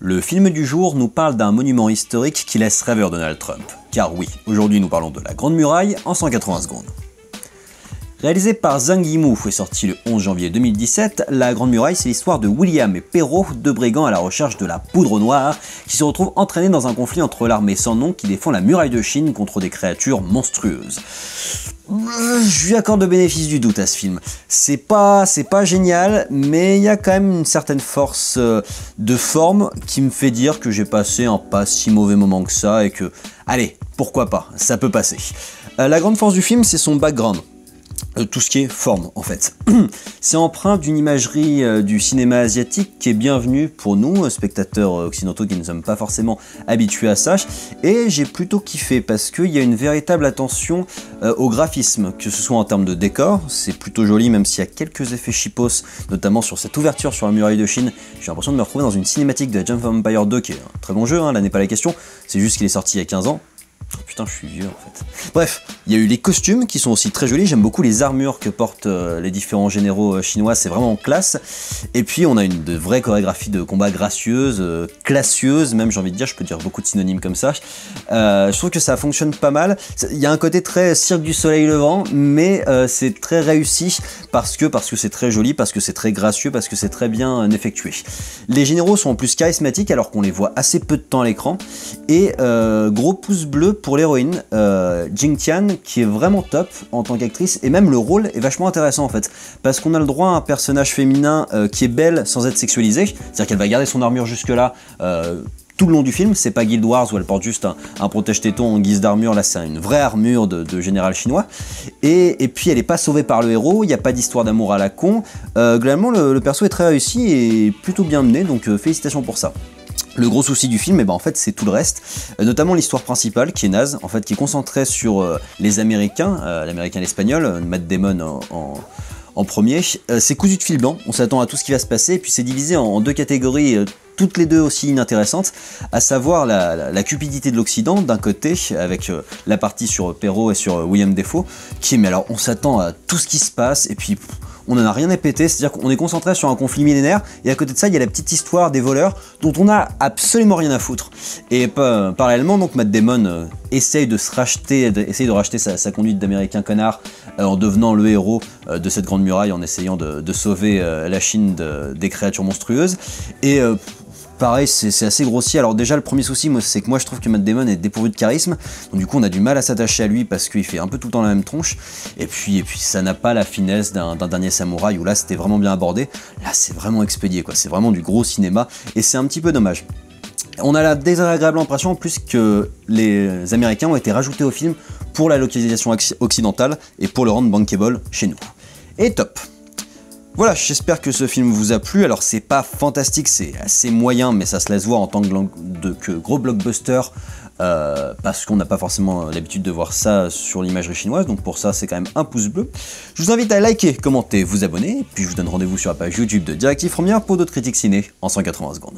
Le film du jour nous parle d'un monument historique qui laisse rêveur Donald Trump. Car oui, aujourd'hui nous parlons de la Grande Muraille en 180 secondes. Réalisé par Zhang Yimou et sorti le 11 janvier 2017, La Grande Muraille c'est l'histoire de William et Perrault, deux brigands à la recherche de la poudre noire, qui se retrouvent entraînés dans un conflit entre l'armée sans nom qui défend la muraille de Chine contre des créatures monstrueuses. Je lui accorde le bénéfice du doute à ce film. C'est pas génial, mais il y a quand même une certaine force de forme qui me fait dire que j'ai passé un pas si mauvais moment que ça et que, allez, pourquoi pas, ça peut passer. La grande force du film, c'est son background. Tout ce qui est forme en fait. C'est empreint d'une imagerie du cinéma asiatique qui est bienvenue pour nous, spectateurs occidentaux qui ne sommes pas forcément habitués à ça, et j'ai plutôt kiffé parce qu'il y a une véritable attention au graphisme, que ce soit en termes de décor, c'est plutôt joli même s'il y a quelques effets cheapos, notamment sur cette ouverture sur la muraille de Chine. J'ai l'impression de me retrouver dans une cinématique de Age of Empires 2 qui est un très bon jeu, là n'est pas la question, c'est juste qu'il est sorti il y a 15 ans. Oh putain, je suis vieux en fait. Bref, il y a eu les costumes qui sont aussi très jolis, j'aime beaucoup les armures que portent les différents généraux chinois, c'est vraiment classe. Et puis on a une vraie chorégraphie de combat gracieuse, classieuse, même j'ai envie de dire, je peux dire beaucoup de synonymes comme ça. Je trouve que ça fonctionne pas mal. Il y a un côté très Cirque du Soleil Levant, mais c'est très réussi parce que c'est très joli, parce que c'est très gracieux, parce que c'est très bien effectué. Les généraux sont en plus charismatiques alors qu'on les voit assez peu de temps à l'écran. Et gros pouce bleu pour l'héroïne, Jing Tian, qui est vraiment top en tant qu'actrice, et même le rôle est vachement intéressant en fait, parce qu'on a le droit à un personnage féminin qui est belle sans être sexualisée, c'est-à-dire qu'elle va garder son armure jusque là, tout le long du film, c'est pas Guild Wars où elle porte juste un protège-téton en guise d'armure, là c'est une vraie armure de général chinois, et puis elle est pas sauvée par le héros, il n'y a pas d'histoire d'amour à la con, globalement le perso est très réussi et plutôt bien mené, donc félicitations pour ça. Le gros souci du film, en fait, c'est tout le reste, notamment l'histoire principale qui est naze, en fait, qui est concentrée sur les Américains, l'Américain et l'Espagnol, Matt Damon en premier. C'est cousu de fil blanc, on s'attend à tout ce qui va se passer, et puis c'est divisé en deux catégories, toutes les deux aussi inintéressantes, à savoir la cupidité de l'Occident, d'un côté, avec la partie sur Perrault et sur William Dafoe, qui est, mais alors, on s'attend à tout ce qui se passe, et puis on en a rien à péter, c'est-à-dire qu'on est concentré sur un conflit millénaire, et à côté de ça, il y a la petite histoire des voleurs, dont on a absolument rien à foutre. Et parallèlement, donc, Matt Damon essaye de racheter sa conduite d'américain connard, en devenant le héros de cette grande muraille, en essayant de sauver la Chine des créatures monstrueuses, et pareil, c'est assez grossier. Alors déjà, le premier souci, c'est que moi je trouve que Matt Damon est dépourvu de charisme, donc du coup on a du mal à s'attacher à lui parce qu'il fait un peu tout le temps la même tronche, et puis ça n'a pas la finesse d'un dernier samouraï où là c'était vraiment bien abordé. Là c'est vraiment expédié, quoi. C'est vraiment du gros cinéma, et c'est un petit peu dommage. On a la désagréable impression en plus que les Américains ont été rajoutés au film pour la localisation occidentale et pour le rendre bankable chez nous. Et top. Voilà, j'espère que ce film vous a plu. Alors c'est pas fantastique, c'est assez moyen, mais ça se laisse voir en tant que gros blockbuster, parce qu'on n'a pas forcément l'habitude de voir ça sur l'imagerie chinoise, donc pour ça c'est quand même un pouce bleu. Je vous invite à liker, commenter, vous abonner, et puis je vous donne rendez-vous sur la page YouTube de Directive Première pour d'autres critiques ciné en 180 secondes.